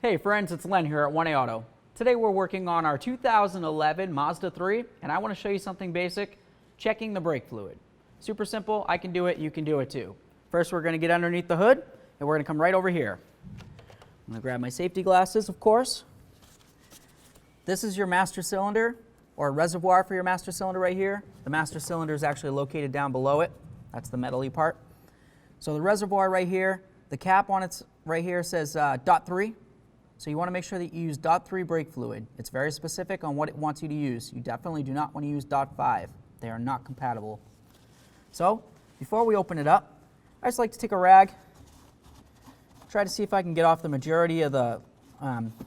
Hey friends, it's Len here at 1A Auto. Today we're working on our 2011 Mazda 3 and I want to show you something basic, checking the brake fluid. Super simple, I can do it, you can do it too. First we're going to get underneath the hood and we're going to come right over here. I'm going to grab my safety glasses, of course. This is your master cylinder or reservoir for your master cylinder right here. The master cylinder is actually located down below it. That's the metal-y part. So the reservoir right here, the cap on it right here says .3. So you want to make sure that you use .3 brake fluid. It's very specific on what it wants you to use. You definitely do not want to use .5. They are not compatible. So before we open it up, I just like to take a rag, try to see if I can get off the majority of the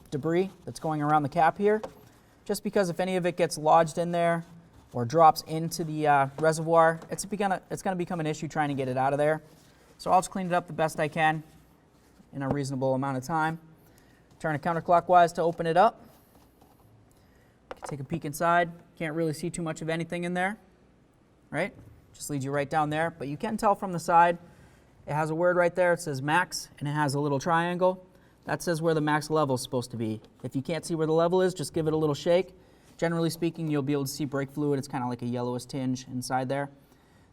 debris that's going around the cap here. Just because if any of it gets lodged in there or drops into the reservoir, it's going to become an issue trying to get it out of there. So I'll just clean it up the best I can in a reasonable amount of time. Turn it counterclockwise to open it up. Take a peek inside. Can't really see too much of anything in there, right? Just leads you right down there. But you can tell from the side, it has a word right there. It says max, and it has a little triangle. That says where the max level is supposed to be. If you can't see where the level is, just give it a little shake. Generally speaking, you'll be able to see brake fluid. It's kind of like a yellowish tinge inside there.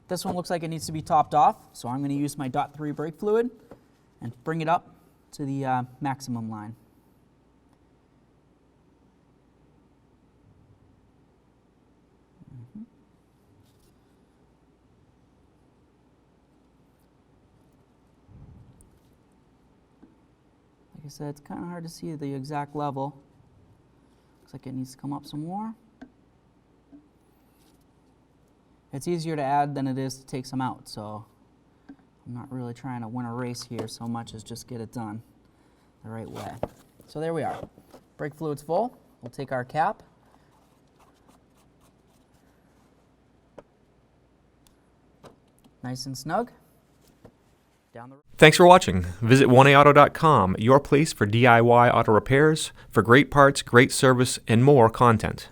This one looks like it needs to be topped off, so I'm going to use my .3 brake fluid and bring it up to the maximum line. Like I said, it's kind of hard to see the exact level. Looks like it needs to come up some more. It's easier to add than it is to take some out, so I'm not really trying to win a race here so much as just get it done the right way. So there we are. Brake fluid's full. We'll take our cap. Nice and snug. Thanks for watching. Visit 1AAuto.com, your place for DIY auto repairs, for great parts, great service, and more content.